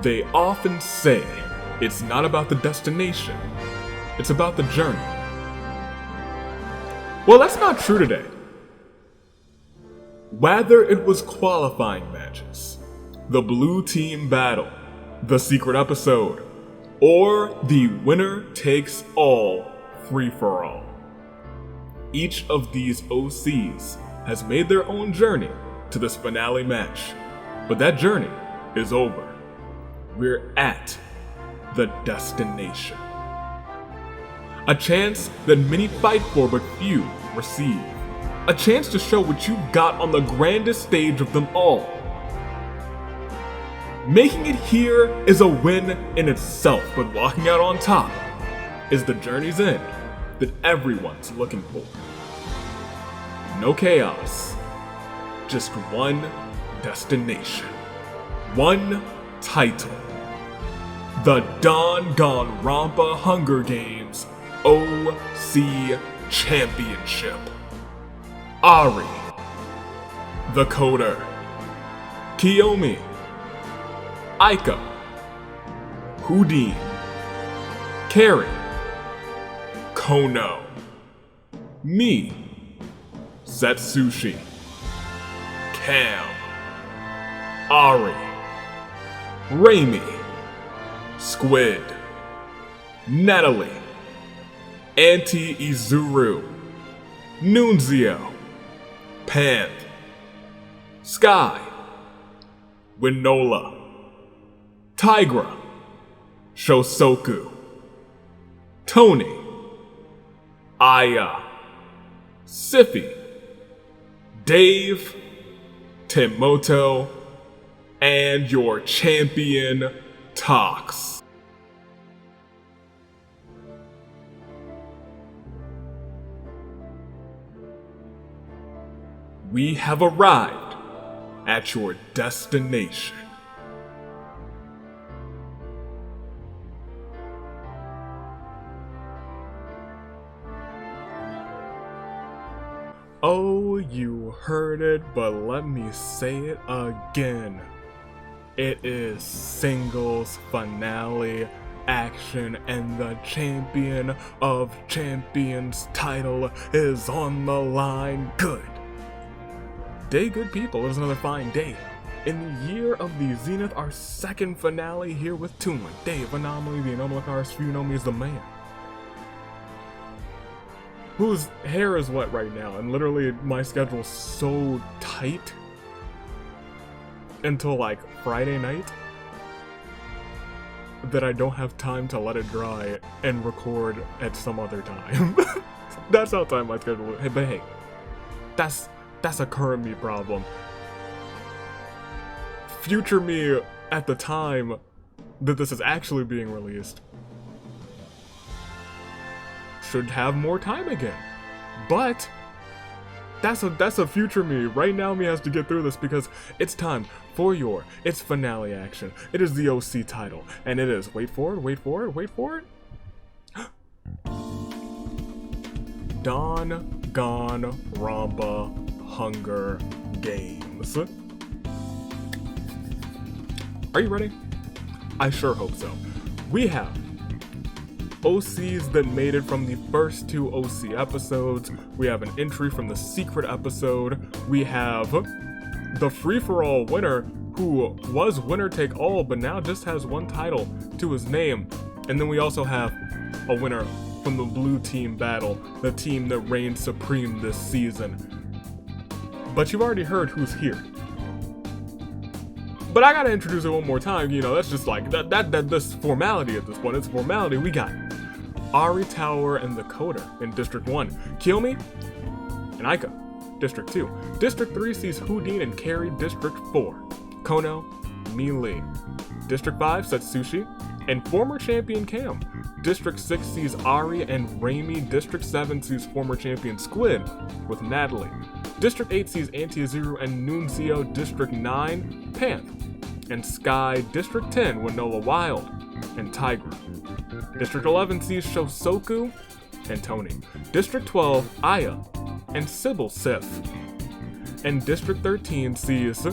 They often say it's not about the destination, it's about the journey. Well, that's not true today. Whether it was qualifying matches, the blue team battle, the secret episode, or the winner takes all free-for-all, each of these OCs has made their own journey to this finale match. But that journey is over. We're at the destination. A chance that many fight for but few receive. A chance to show what you got on the grandest stage of them all. Making it here is a win in itself, but walking out on top is the journey's end that everyone's looking for. No chaos, just one destination, one title. The Danganronpa Hunger Games OC Championship. Ari, the Coder, Kiyomi, Aika, Houdin, Carrie, Kono, me, Setsushi, Cam, Ari, Raimi, Squid, Natalie, Auntie Izuru, Nunzio, Panth, Sky, Winola, Tigra, Shosoku, Tony, Aya, Siffy, Dave, Timoto, and your champion, Tox. We have arrived at your destination. Oh, you heard it, but let me say it again. It is singles finale action, and the champion of champions title is on the line. Good day, good people. It is another fine day. In the year of the Zenith, our second finale here with Toonlink, Dave, Anomaly, the Anomalicars, if you know me, is the man. Whose hair is wet right now, and literally my schedule's so tight until like Friday night that I don't have time to let it dry and record at some other time. That's how tight my schedule is. But hey, that's a current me problem. Future me at the time that this is actually being released should have more time again. But that's a future me. Right now me has to get through this because it's time for its finale action. It is the OC title, and it is, wait for it. Danganronpa Hunger Games. Are you ready? I sure hope so. We have OCs that made it from the first two OC episodes. We have an entry from the secret episode. We have the free-for-all winner who was winner take all but now just has one title to his name. And then we also have a winner from the blue team battle, the team that reigned supreme this season. But you've already heard who's here. But I gotta introduce it one more time, you know, that's just like, this formality at this point, it's formality. We got Ari Tower and the Coder in District 1, Kiyomi and Aika, District 2. District 3 sees Houdin and Carrie, District 4, Kono, Lee. District 5, Setsushi, and former champion Cam. District 6 sees Ari and Raimi. District 7 sees former champion Squid with Natalie. District 8 sees Auntie Izuru and Nunzio. District 9, Panth and Sky. District 10, Winola Wild and Tigra. District 11 sees Shosoku and Tony. District 12, Aya and Sybil Sif. And District 13 sees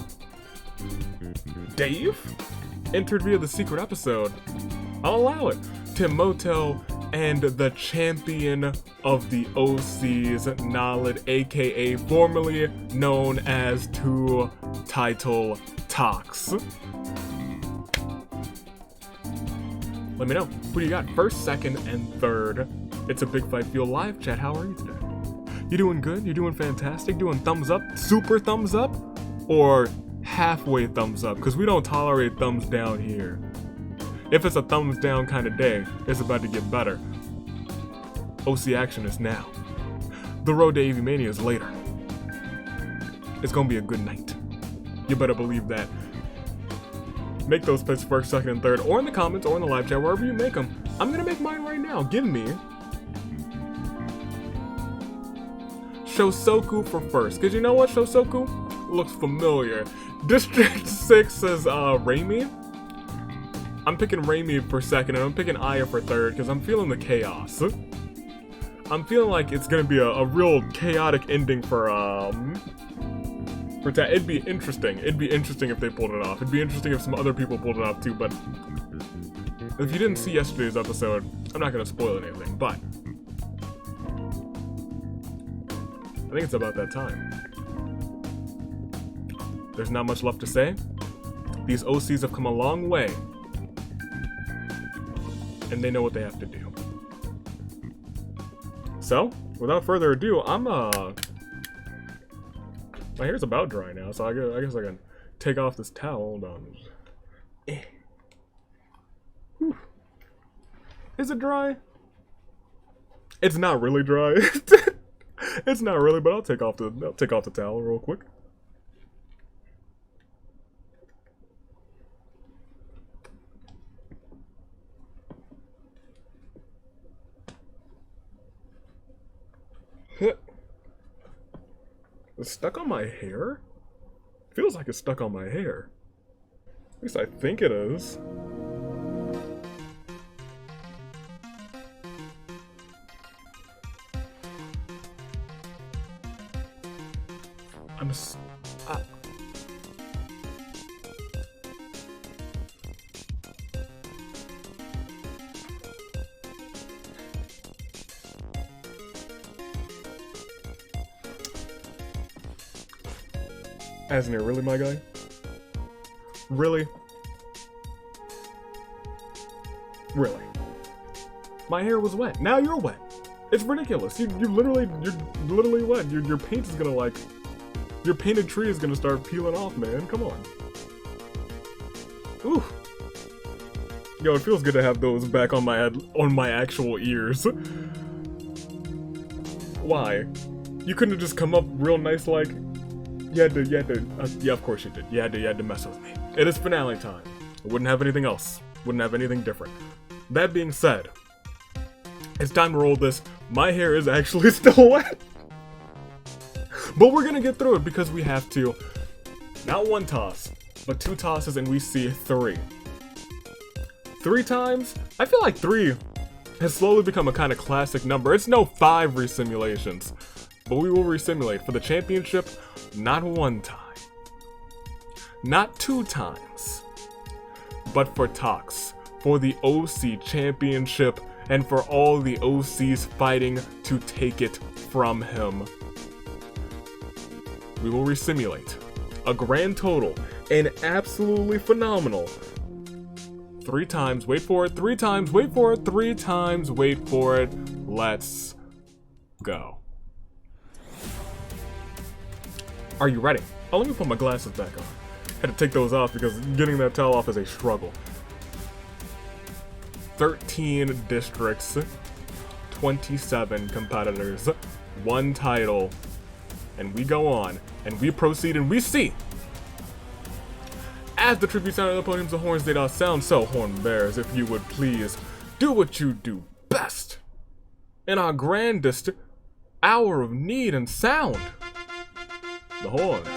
Dave, entered via the secret episode, I'll allow it. Timoto and the champion of the OCs, Nalid, aka formerly known as Two Title Talks. Let me know. Who do you got? First, second, and third. It's a big fight. Feel live. Chat, how are you today? You doing good? You doing fantastic? Doing thumbs up? Super thumbs up? Or halfway thumbs up? Because we don't tolerate thumbs down here. If it's a thumbs down kind of day, it's about to get better. OC action is now. The road to AV Mania is later. It's gonna be a good night. You better believe that. Make those picks first, second, and third, or in the comments, or in the live chat, wherever you make them. I'm gonna make mine right now. Give me Shosoku for first, because you know what, Shosoku looks familiar. District 6 says Raimi. I'm picking Raimi for second, and I'm picking Aya for third, because I'm feeling the chaos. I'm feeling like it's gonna be a real chaotic ending for it'd be interesting. It'd be interesting if they pulled it off. It'd be interesting if some other people pulled it off too, but if you didn't see yesterday's episode, I'm not gonna spoil anything, but I think it's about that time. There's not much left to say. These OCs have come a long way, and they know what they have to do. So, without further ado, my hair's about dry now, so I guess I can take off this towel. Hold on. Whew. Is it dry? It's not really dry. It's not really, but I'll take off the towel real quick. It's stuck on my hair? Feels like it's stuck on my hair. At least I think it is. Asnir, really, my guy? Really? Really? My hair was wet. Now you're wet. It's ridiculous. You're literally wet. Your paint is gonna your painted tree is gonna start peeling off, man. Come on. Ooh. Yo, it feels good to have those back on my head, on my actual ears. Why? You couldn't have just come up real nice like. You had to, yeah, of course you did. You had to mess with me. It is finale time. I wouldn't have anything else. Wouldn't have anything different. That being said, it's time to roll this. My hair is actually still wet. But we're gonna get through it because we have to. Not one toss, but two tosses, and we see three. 3 times? I feel like 3 has slowly become a kind of classic number. It's no 5 resimulations. But we will resimulate for the championship, not 1 time, not 2 times, but for talks, for the OC championship, and for all the OCs fighting to take it from him. We will resimulate a grand total, an absolutely phenomenal 3 times, wait for it, 3 times, wait for it, 3 times, wait for it, let's go. Are you ready? Oh, let me put my glasses back on. Had to take those off because getting that towel off is a struggle. 13 districts, 27 competitors, 1 title, and we go on, and we proceed, and we see. As the tribute sound of the podiums, the horns they don't sound so, horn bears, if you would please do what you do best in our grandest hour of need and sound. The horns.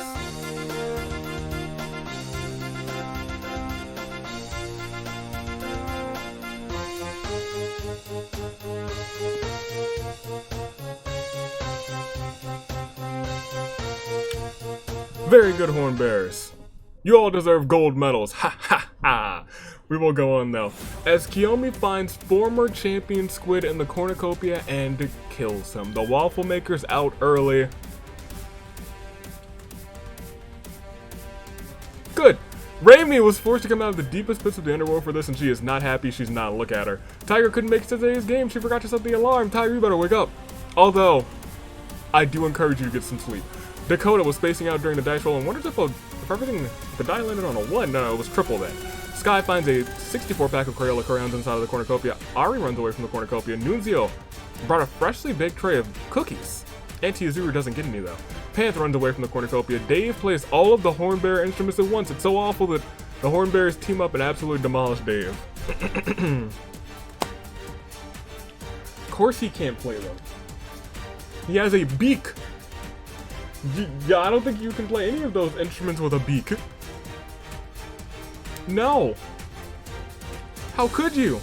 Very good, horn bearers. You all deserve gold medals. Ha ha ha. We will go on though. As Kiyomi finds former champion Squid in the cornucopia and kills him. The waffle maker's out early. Good. Raimi was forced to come out of the deepest pits of the underworld for this, and she is not happy. She's not. Look at her. Tiger couldn't make it to today's game. She forgot to set the alarm. Tiger, you better wake up. Although, I do encourage you to get some sleep. Dakota was spacing out during the dice roll and wonders if everything, the die landed on a 1. No, it was triple then. Sky finds a 64 pack of Crayola crayons inside of the cornucopia. Ari runs away from the cornucopia. Nunzio brought a freshly baked tray of cookies. Auntie Azuru doesn't get any though. Panth runs away from the cornucopia. Dave plays all of the Hornbearer instruments at once. It's so awful that the Hornbearers team up and absolutely demolish Dave. Of course he can't play them. He has a beak. Yeah, I don't think you can play any of those instruments with a beak. No. How could you?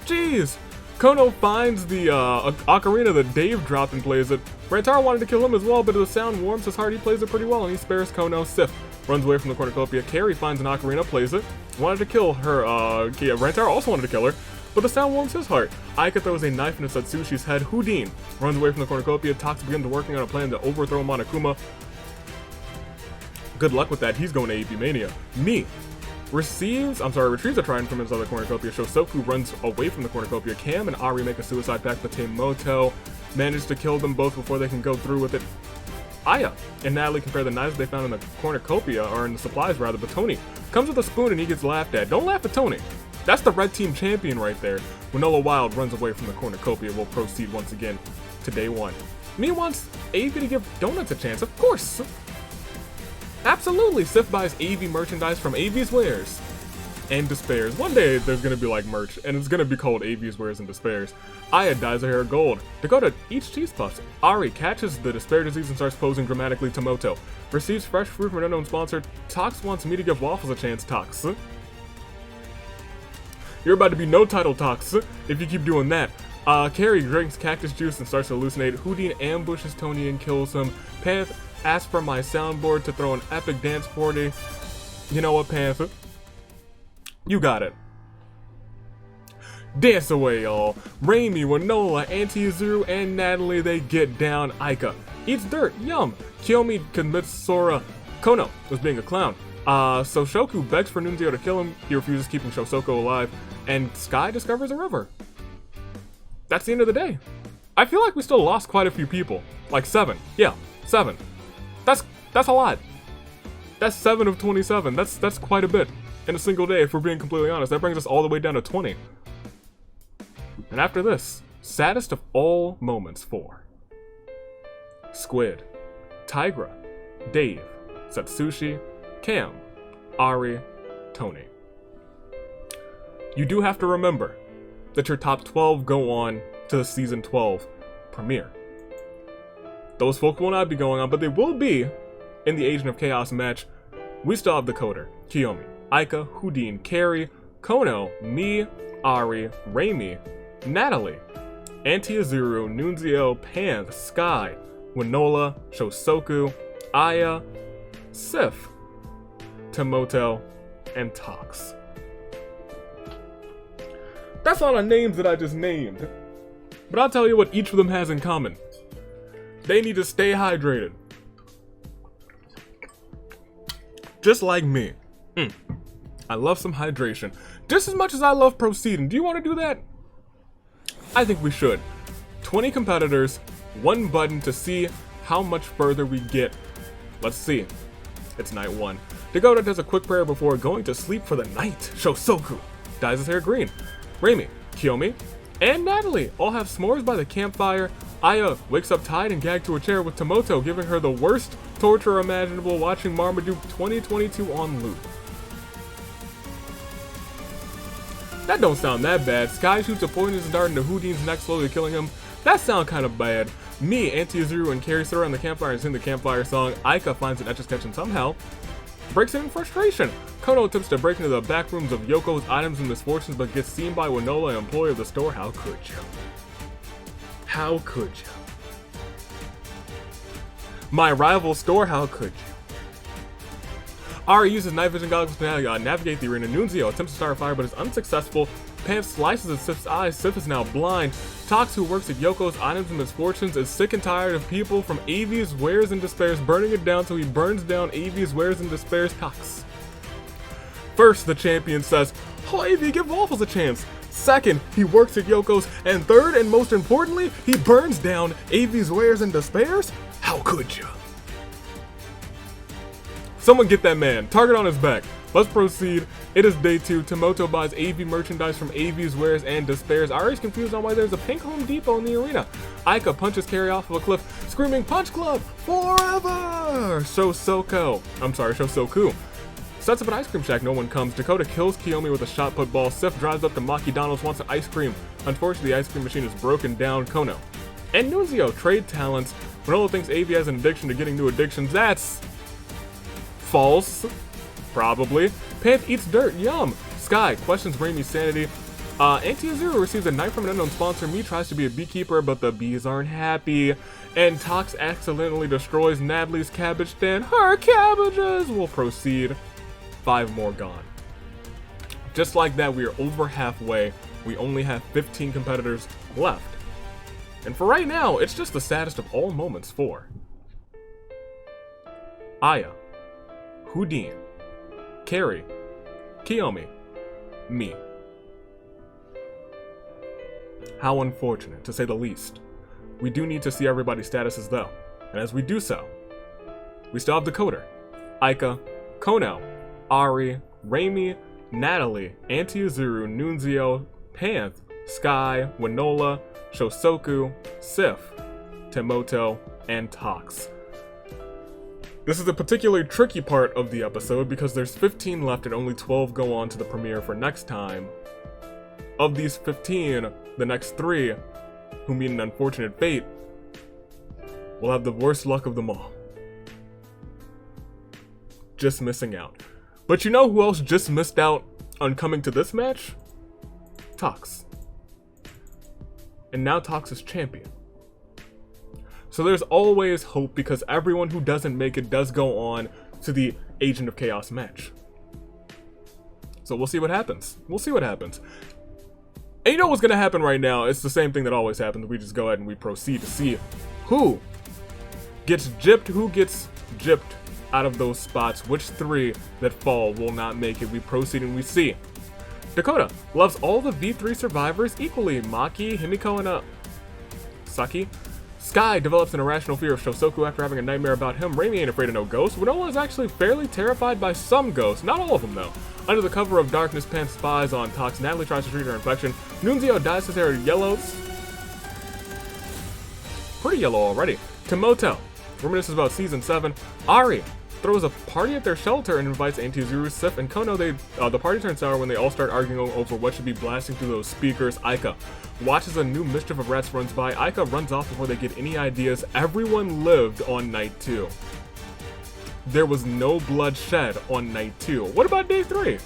Jeez. Kono finds the ocarina that Dave dropped and plays it. Rantaro wanted to kill him as well, but the sound warms his heart. He plays it pretty well, and he spares Kono. Sif runs away from the cornucopia. Carrie finds an ocarina, plays it. Wanted to kill her. Rantaro also wanted to kill her, but the sound warms his heart. Aika throws a knife into Satsushi's head. Houdin runs away from the cornucopia. Tox begins working on a plan to overthrow Monokuma. Good luck with that. He's going to AP Mania. Retrieves a trident from his other cornucopia. Shosoku runs away from the cornucopia. Cam and Ari make a suicide pact, but Teimoto manages to kill them both before they can go through with it. Aya and Natalie compare the knives they found in the cornucopia, or in the supplies rather, but Tony comes with a spoon and he gets laughed at. Don't laugh at Tony. That's the red team champion right there. Winola Wild runs away from the cornucopia. We'll proceed once again to day 1. Me wants Avi to give Donuts a chance, of course. Absolutely. Sif buys AV merchandise from AV's Wares and despairs. One day there's gonna be like merch, and it's gonna be called AV's Wares and despairs. Aya dyes her hair gold. Dakota eats cheese puffs. Ari catches the despair disease and starts posing dramatically. Tomoto receives fresh fruit from an unknown sponsor. Tox wants me to give Waffles a chance. Tox, you're about to be no title, Tox, if you keep doing that. Carrie drinks cactus juice and starts to hallucinate. Houdin ambushes Tony and kills him. Panth asks for my soundboard to throw an epic dance party. You know what, Panther? You got it. Dance away, y'all. Raimi, Winola, Auntie Azuru, and Natalie, they get down. Aika eats dirt. Yum. Kiyomi commits Sora. Kono was being a clown. So Shoku begs for Nunzio to kill him. He refuses, keeping Shosoko alive. And Sky discovers a river. That's the end of the day. I feel like we still lost quite a few people. Like 7. Yeah, 7. That's a lot. That's 7 of 27. That's quite a bit in a single day, if we're being completely honest. That brings us all the way down to 20. And after this, saddest of all moments for Squid, Tigra, Dave, Satsushi, Cam, Ari, Tony. You do have to remember that your top 12 go on to the season 12 premiere. Those folks will not be going on, but they will be in the Agent of Chaos match. We still have the Coder, Kiyomi, Aika, Houdin, Carrie, Kono, me, Ari, Raimi, Natalie, Auntie Azuru, Nunzio, Panth, Sky, Winola, Shosoku, Aya, Sif, Tomoto, and Tox. That's all the names that I just named. But I'll tell you what each of them has in common. They need to stay hydrated. Just like me. I love some hydration. Just as much as I love proceeding. Do you want to do that? I think we should. 20 competitors, 1 button to see how much further we get. Let's see. It's night 1. Dakota does a quick prayer before going to sleep for the night. Shosoku dyes his hair green. Raimi, Kiyomi, and Natalie all have s'mores by the campfire. Aya wakes up tied and gagged to a chair with Tomoto giving her the worst torture imaginable, watching Marmaduke 2022 on loop. That don't sound that bad. Sky shoots a poisonous dart into Houdin's neck, slowly killing him. That sound kind of bad. Me, Auntie Azuru, and Carrie sit around the campfire and sing the campfire song. Aika finds an Etch-a-Sketch and somehow breaks it in frustration. Kono attempts to break into the back rooms of Yoko's items and misfortunes, but gets seen by Winola, an employee of the store. How could you? How could you? My rival store, how could you? Ari uses night vision goggles to navigate the arena. Nunzio attempts to start a fire but is unsuccessful. Pam slices at Sif's eyes. Sif is now blind. Tox, who works at Yoko's Items and Misfortunes, is sick and tired of people from AV's Wares and Despairs burning it down, so he burns down AV's Wares and Despairs. Tox. First, the champion says, "Oh, AV, give Waffles a chance." Second, he works at Yoko's. And third, and most importantly, he burns down AV's Wares and Despairs? How could you? Someone get that man. Target on his back. Let's proceed. It is day 2. Tomoto buys AV merchandise from AV's Wares and Despairs. Ari's confused on why there's a pink Home Depot in the arena. Aika punches Carrie off of a cliff, screaming, "Punch Club! Forever!" Shosoku sets up an ice cream shack. No one comes. Dakota kills Kiyomi with a shot put ball. Sif drives up to Maki Donald's, wants an ice cream. Unfortunately, the ice cream machine is broken down. Kono and Nunzio trade talents. Manola thinks AV has an addiction to getting new addictions. That's false. Probably. Panth eats dirt. Yum. Sky questions Raimi's sanity. Anti-Zero receives a knife from an unknown sponsor. Me tries to be a beekeeper, but the bees aren't happy. And Tox accidentally destroys Natalie's cabbage stand. Her cabbages! Will proceed. 5 more gone. Just like that, we are over halfway. We only have 15 competitors left. And for right now, it's just the saddest of all moments for Aya, Houdin, Carrie, Kiyomi, me. How unfortunate, to say the least. We do need to see everybody's statuses though. And as we do so, we still have Dakota, Aika, Kono, Ari, Raimi, Natalie, Anti-Uzuru, Nunzio, Panth, Sky, Winola, Shosoku, Sif, Tomoto, and Tox. This is a particularly tricky part of the episode because there's 15 left and only 12 go on to the premiere for next time. Of these 15, the next 3, who meet an unfortunate fate, will have the worst luck of them all. Just missing out. But you know who else just missed out on coming to this match? Tox. And now Tox is champion. So there's always hope because everyone who doesn't make it does go on to the Agent of Chaos match. So we'll see what happens. We'll see what happens. And you know what's gonna happen right now? It's the same thing that always happens. We just go ahead and we proceed to see who gets gypped out of those spots. Which 3 that fall will not make it. We proceed and we see Dakota loves all the V3 survivors equally. Maki, Himiko, and Saki. Sky develops an irrational fear of Shosoku after having a nightmare about him. Raimi ain't afraid of no ghosts. Winola is actually fairly terrified by some ghosts, not all of them though. Under the cover of darkness, Pan spies on Tox. Natalie tries to treat her infection. Nunzio dyes his hair yellow. Pretty yellow already. Tomoto reminisces about season 7. Ari throws a party at their shelter and invites Anti-Zuru, Sif, and Kono. The party turns sour when they all start arguing over what should be blasting through those speakers. Aika watches a new mischief of rats runs by. Aika runs off before they get any ideas. Everyone lived on night 2. There was no blood shed on night 2. What about day 3?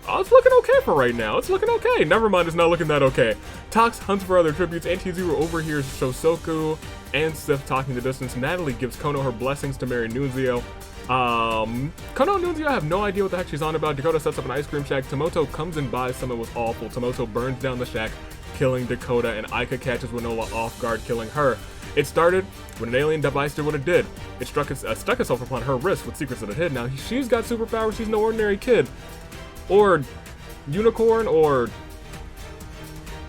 Oh, it's looking okay for right now. It's looking okay. Never mind, it's not looking that okay. Tox hunts for other tributes. Anti-Zero overhears Shosoku and Sif talking the distance. Natalie gives Kono her blessings to marry Nunzio. Kono and Nunzio have no idea what the heck she's on about. Dakota sets up an ice cream shack. Tomoto comes and buys some. It was awful. Tomoto burns down the shack, killing Dakota, and Aika catches Winola off guard, killing her. It started when an alien device did what it did. It stuck itself upon her wrist with secrets that it hid. Now she's got superpowers. She's no ordinary kid. Or unicorn, or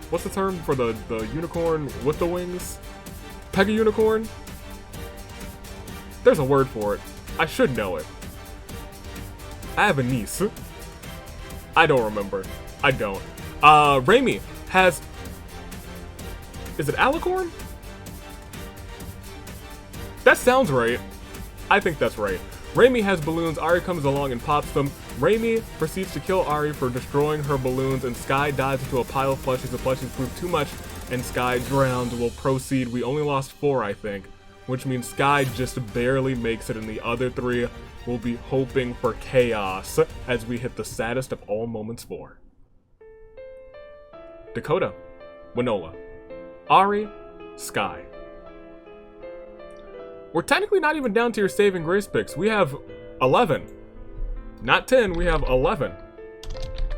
what's the term for the unicorn with the wings? Pega unicorn? There's a word for it. I should know it. I have a niece. I don't remember. I don't. Raimi has... Is it alicorn? That sounds right. I think that's right. Raimi has balloons. Ari comes along and pops them. Raimi proceeds to kill Ari for destroying her balloons, and Sky dives into a pile of plushies. The plushies prove too much, and Sky drowned. Will proceed. We only lost 4, I think, which means Sky just barely makes it, and the other 3 will be hoping for chaos as we hit the saddest of all moments for Dakota, Winola, Ari, Sky. We're technically not even down to your saving grace picks. We have 11. Not 10, we have 11.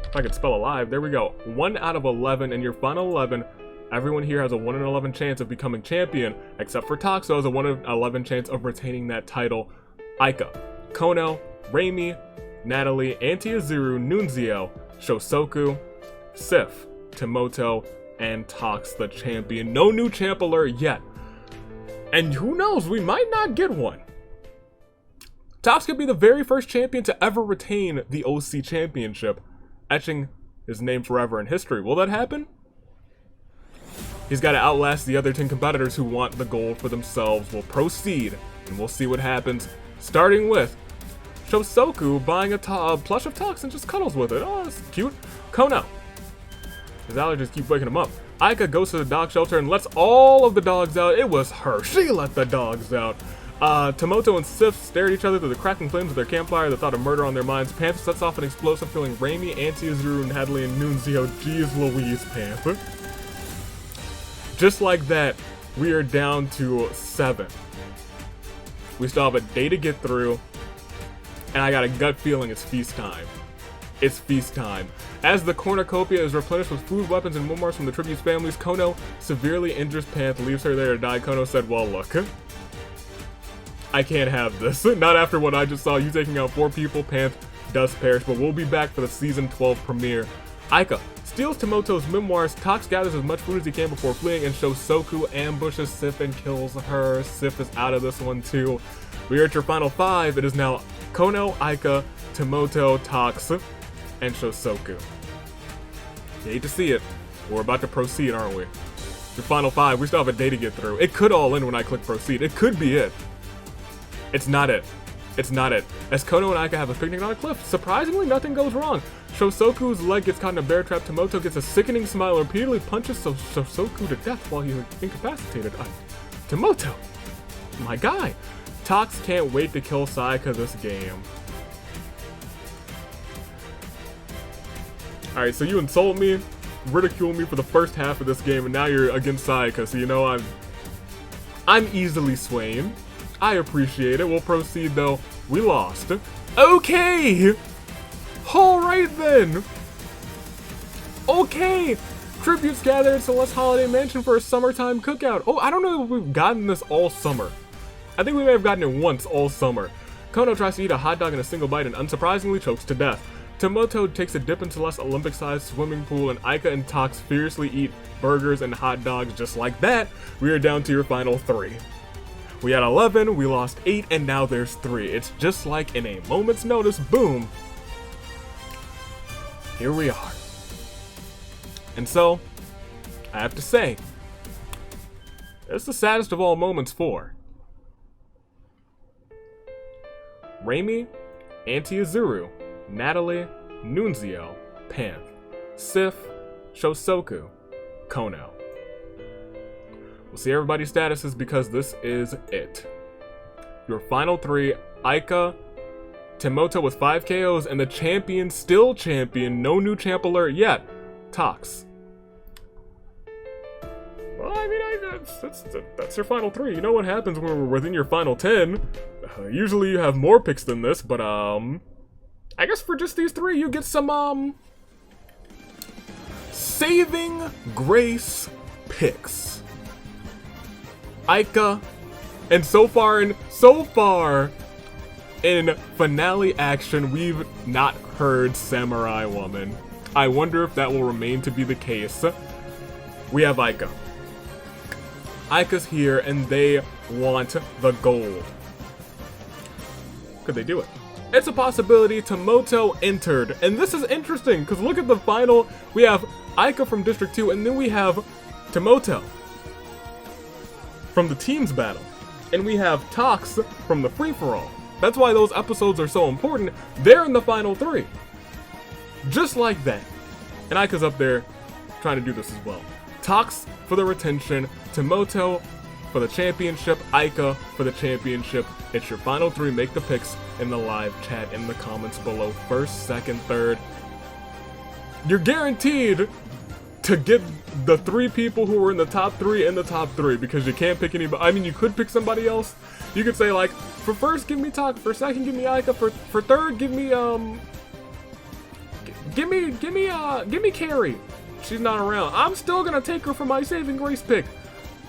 If I could spell alive, there we go. 1 out of 11 in your final 11. Everyone here has a 1 in 11 chance of becoming champion, except for Toxo has a 1 in 11 chance of retaining that title. Aika, Kono, Reimi, Natalie, Anti-Azuru, Nunzio, Shosoku, Sif, Timoto, and Tox the champion. No new champ alert yet. And who knows, we might not get one. Tox could be the very first champion to ever retain the OC championship, etching his name forever in history. Will that happen? He's got to outlast the other 10 competitors who want the gold for themselves. We'll proceed, and we'll see what happens. Starting with Shosoku buying a plush of Tox and just cuddles with it. Oh, that's cute. Kono. His allergies keep waking him up. Aika goes to the dog shelter and lets all of the dogs out. It was her. She let the dogs out. Timoto and Sif stare at each other through the crackling flames of their campfire, the thought of murder on their minds. Panther sets off an explosive, filling Reimi, Anti-Azuru, Natalie, and Nunzio. Jeez Louise, Panther. Just like that, we are down to 7. We still have a day to get through, and I got a gut feeling it's feast time. It's feast time. As the cornucopia is replenished with food, weapons, and memoirs from the tribute's families, Kono severely injures Panth, leaves her there to die. Kono said, well, look, I can't have this. Not after what I just saw. You taking out 4 people, Panth does perish, but we'll be back for the Season 12 premiere. Aika steals Timoto's memoirs. Tox gathers as much food as he can before fleeing, and Shosoku ambushes Sif and kills her. Sif is out of this one too. We are at your final 5. It is now Kono, Aika, Timoto, Tox, and Shosoku. You hate to see it. We're about to proceed, aren't we? Your final 5. We still have a day to get through. It could all end when I click proceed. It could be it. It's not it. It's not it. As Kono and Aika have a picnic on a cliff, surprisingly nothing goes wrong. Shosoku's leg gets caught in a bear trap. Timoto gets a sickening smile and repeatedly punches Shosoku to death while he's incapacitated. Timoto! My guy! Tox can't wait to kill Sayaka this game. Alright, so you insult me, ridicule me for the first half of this game, and now you're against Sayaka, so you know I'm easily swaying. I appreciate it. We'll proceed though. We lost. Okay! Alright then! Okay! Tributes gather at Celeste Holiday Mansion for a summertime cookout. Oh, I don't know if we've gotten this all summer. I think we may have gotten it once all summer. Kono tries to eat a hot dog in a single bite and unsurprisingly chokes to death. Timoto takes a dip in Celeste's Olympic-sized swimming pool, and Aika and Tox fiercely eat burgers and hot dogs just like that. We are down to your final 3. We had 11, we lost 8, and now there's 3. It's just like in a moment's notice, boom. Here we are. And so, I have to say, it's the saddest of all moments for Reimi, Anti-Azuru, Natalie, Nunzio, Panth, Sif, Shosoku, Kono. We'll see everybody's statuses because this is it. Your final 3, Aika, Timoto with 5 KOs, and the champion, still champion, no new champ alert yet, Tox. Well, I mean, that's your final 3. You know what happens when we're within your final 10. Usually you have more picks than this, but I guess for just these 3, you get some saving grace picks. Aika, and so far in finale action, we've not heard Samurai Woman. I wonder if that will remain to be the case. We have Aika. Aika's here, and they want the gold. Could they do it? It's a possibility. Timoto entered, and this is interesting, because look at the final. We have Aika from District 2, and then we have Timoto from the teams battle, and we have Tox from the free-for-all. That's why those episodes are so important. They're in the final 3. Just like that. And Aika's up there trying to do this as well. Tox for the retention, Timoto for the championship, Aika for the championship. It's your final 3. Make the picks in the live chat in the comments below. First, second, third. You're guaranteed to get the 3 people who were in the top 3 in the top 3, because you can't pick anybody. I mean, you could pick somebody else. You could say, like, For first, give me Taka. For second, give me Aika. For third, give me give me Carrie. She's not around. I'm still gonna take her for my saving grace pick.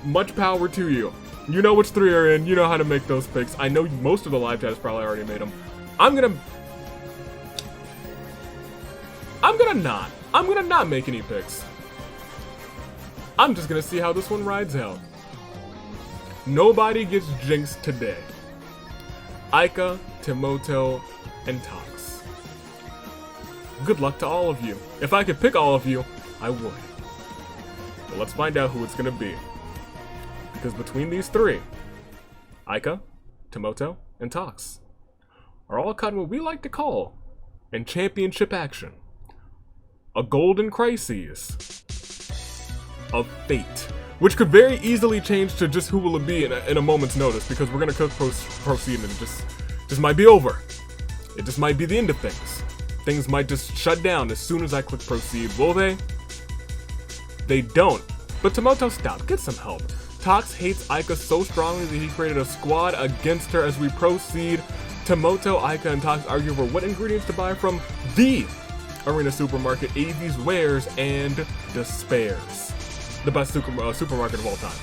Much power to you. You know which three are in. You know how to make those picks. I know most of the live chat has probably already made them. I'm gonna not make any picks. I'm just gonna see how this one rides out. Nobody gets jinxed today. Aika, Timoto, and Tox. Good luck to all of you. If I could pick all of you, I would. But let's find out who it's gonna be. Because between these three, Aika, Timoto, and Tox are all caught in what we like to call, in championship action, a golden crisis of fate, which could very easily change to just who will it be in a moment's notice, because we're gonna proceed and it just might be over. It just might be the end of things. Things might just shut down as soon as I click proceed. Will they? They don't. But Timoto, stop. Get some help. Tox hates Aika so strongly that he created a squad against her. As we proceed, Timoto, Aika, and Tox argue over what ingredients to buy from the Arena Supermarket, AV's Wares, and Despairs. The best supermarket of all time.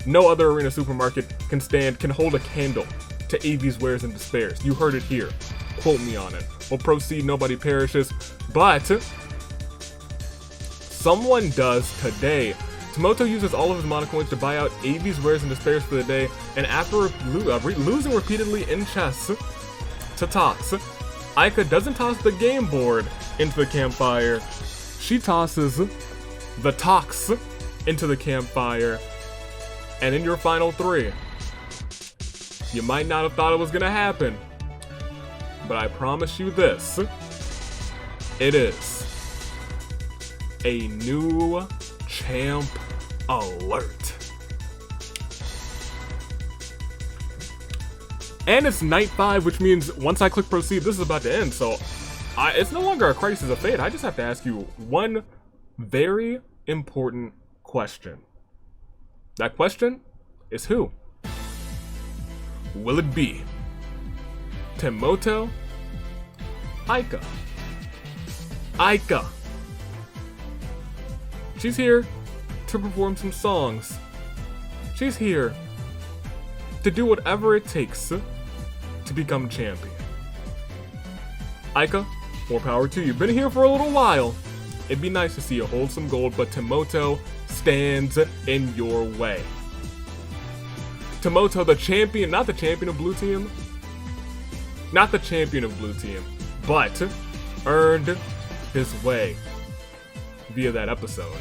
No other Arena Supermarket can hold a candle to AV's Wares and Despairs. You heard it here. Quote me on it. We'll proceed, nobody perishes. But someone does today. Timoto uses all of his mana coins to buy out AV's Wares and Despairs for the day, and after losing repeatedly in chess to Tox, Aika doesn't toss the game board into the campfire. She tosses the Tox into the campfire. And in your final three, you might not have thought it was gonna happen, but I promise you this, it is a new champ alert. And it's night 5, which means once I click proceed, this is about to end, so it's no longer a crisis of fate. I just have to ask you one very important question. That question is who? Will it be Timoto? Aika? Aika. She's here to perform some songs. She's here to do whatever it takes to become champion. Aika, more power to you. Been here for a little while. It'd be nice to see you hold some gold, but Timoto stands in your way. Timoto, the champion, not the champion of Blue Team, not the champion of Blue Team, but earned his way via that episode.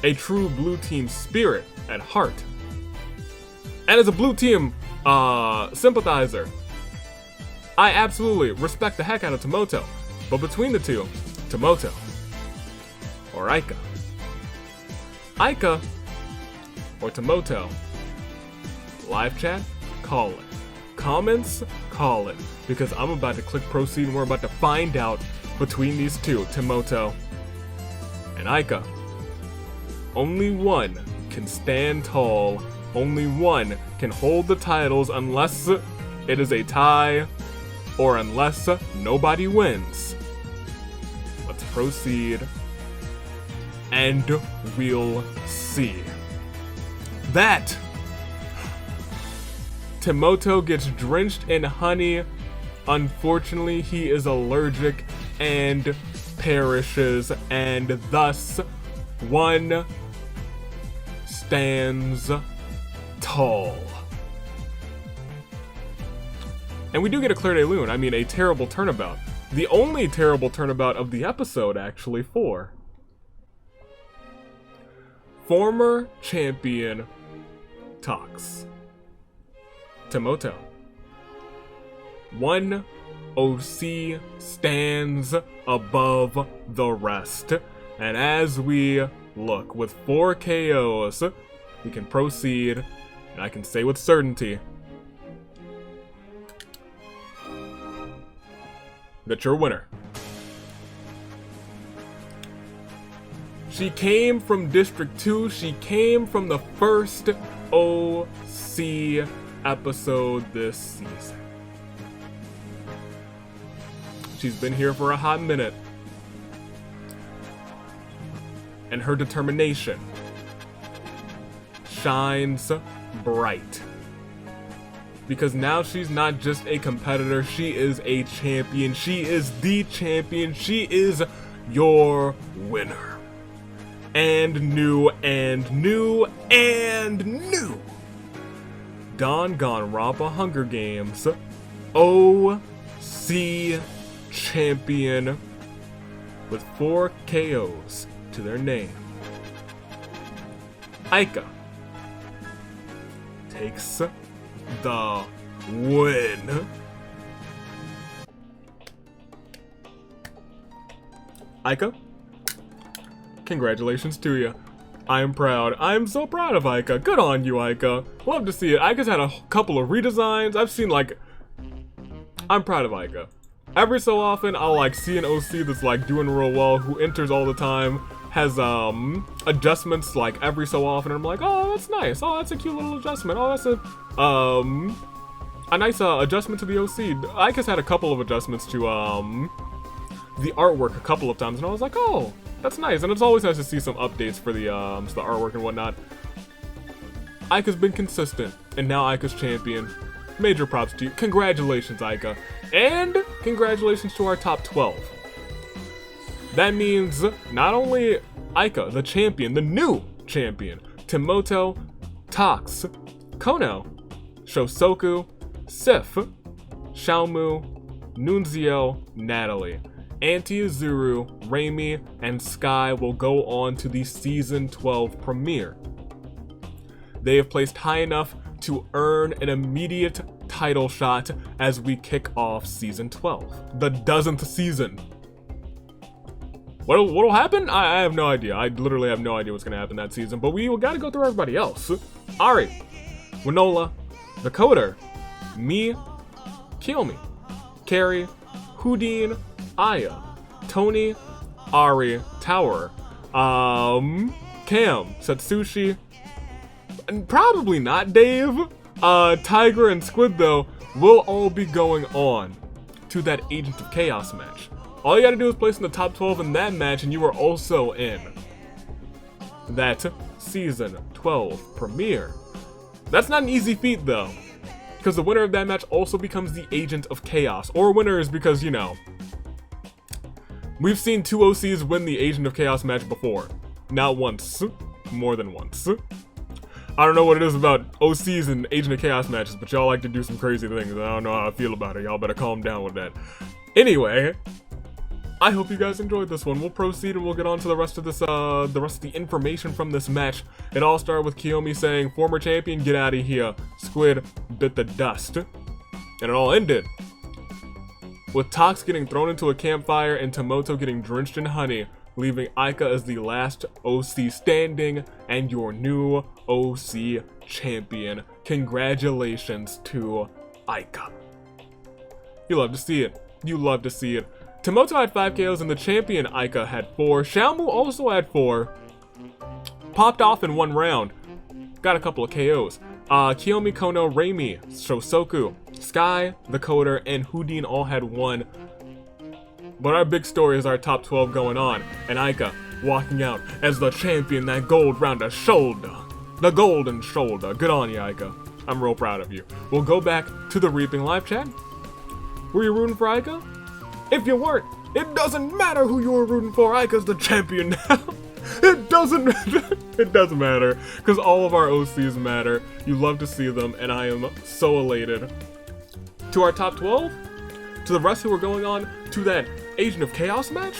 A true Blue Team spirit at heart. And as a Blue Team sympathizer, I absolutely respect the heck out of Timoto. But between the two, Timoto or Aika? Aika or Timoto? Live chat? Call it. Comments? Call it. Because I'm about to click proceed and we're about to find out between these two, Timoto and Aika. Only one can stand tall. Only one can hold the titles unless it is a tie or unless nobody wins. Let's proceed and we'll see. That Timoto gets drenched in honey. Unfortunately, he is allergic and perishes, and thus one stands tall. And we do get a Claire de Lune. I mean, a terrible turnabout. The only terrible turnabout of the episode, actually, for former champion Tox. Timoto. One OC stands above the rest. And as we look with 4 KOs, we can proceed, and I can say with certainty that your winner. She came from District 2, she came from the first OC episode this season. She's been here for a hot minute. And her determination shines bright. Because now she's not just a competitor, she is a champion. She is the champion. She is your winner. And new and new and new. Danganronpa Hunger Games OC champion with 4 KOs to their name. Aika takes the win. Aika, congratulations to you. I am proud. I am so proud of Aika. Good on you, Aika. Love to see it. Aika's had a couple of redesigns. I've seen I'm proud of Aika. Every so often, I'll see an OC that's doing real well, who enters all the time, has adjustments every so often, and I'm like, oh, that's nice. Oh, that's a cute little adjustment. Oh, that's a nice adjustment to the OC. Aika's had a couple of adjustments to the artwork a couple of times, and I was like, oh, that's nice. And it's always nice to see some updates for the artwork and whatnot. Aika's been consistent, and now Aika's champion. Major props to you. Congratulations, Aika. And congratulations to our top 12. That means not only Aika, the champion, the new champion, Timoto, Tox, Kono, Shosoku, Sif, Xiaomu, Nunzio, Natalie, Auntie Azuru, Raimi, and Sky will go on to the Season 12 premiere. They have placed high enough to earn an immediate title shot as we kick off Season 12, the 10th season. What'll happen? I have no idea. I literally have no idea what's gonna happen that season, but we gotta go through everybody else. Ari, Winola, the Coder, me, Kiyomi, Carrie, Houdin, Aya, Tony, Ari, Tower, Cam, Satsushi, and probably not Dave. Tiger and Squid, though, will all be going on to that Agent of Chaos match. All you gotta do is place in the top 12 in that match, and you are also in that Season 12 premiere. That's not an easy feat, though, because the winner of that match also becomes the Agent of Chaos. Or winners because, we've seen 2 OCs win the Agent of Chaos match before. Not once, more than once. I don't know what it is about OCs and Agent of Chaos matches, but y'all like to do some crazy things. I don't know how I feel about it. Y'all better calm down with that. Anyway, I hope you guys enjoyed this one. We'll proceed and we'll get on to the rest of this, the rest of the information from this match. It all started with Kiyomi saying, "Former champion, get out of here." Squid bit the dust. And it all ended with Tox getting thrown into a campfire and Timoto getting drenched in honey, leaving Aika as the last OC standing and your new OC champion. Congratulations to Aika. You love to see it. You love to see it. Timoto had 5 KOs and the champion Aika had 4. Xiaomu also had 4. Popped off in 1 round. Got a couple of KOs. Kiyomi, Kono, Raimi, Shosoku, Sky, the Coder, and Houdin all had 1. But our big story is our top 12 going on, and Aika walking out as the champion, that gold round the shoulder. The golden shoulder. Good on you, Aika. I'm real proud of you. We'll go back to the Reaping live chat. Were you rooting for Aika? If you weren't, it doesn't matter who you were rooting for. Aika's the champion now. It doesn't matter. It doesn't matter, because all of our OCs matter. You love to see them, and I am so elated. To our top 12? To the rest who are going on to that Agent of Chaos match?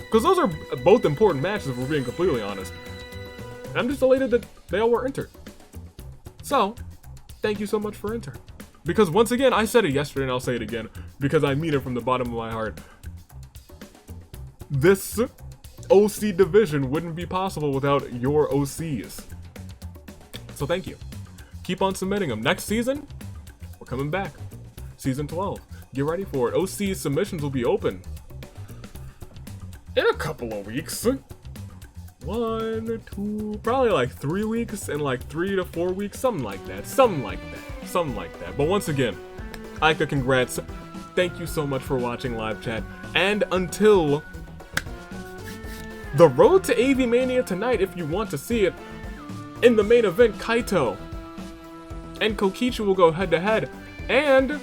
Because those are both important matches, if we're being completely honest. And I'm just elated that they all were entered. So, thank you so much for entering. Because once again, I said it yesterday and I'll say it again, because I mean it from the bottom of my heart. This OC division wouldn't be possible without your OCs. So thank you. Keep on submitting them. Next season, we're coming back. Season 12. Get ready for it. OC submissions will be open in a couple of weeks. 1, 2, probably 3 weeks and 3 to 4 weeks, something like that. something like that. But once again, Aika, congrats. Thank you so much for watching live chat. And until the road to AV Mania tonight, if you want to see it, in the main event, Kaito and Kokichi will go head to head. And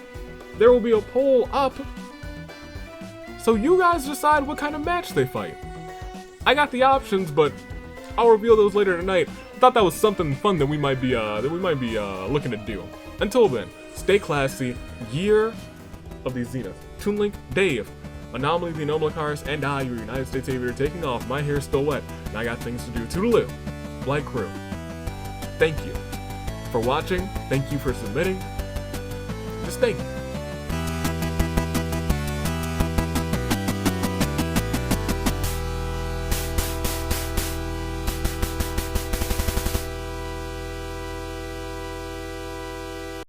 there will be a poll up, so you guys decide what kind of match they fight. I got the options, but I'll reveal those later tonight. I thought that was something fun that we might be looking to do. Until then, stay classy. Year of the Zenith. Toon Link, Dave, Anomaly, the Anomalicars, and I, your United States Aviator, taking off. My hair's still wet, and I got things to do. Toodaloo, Flight Crew. Thank you for watching. Thank you for submitting. Just thank you.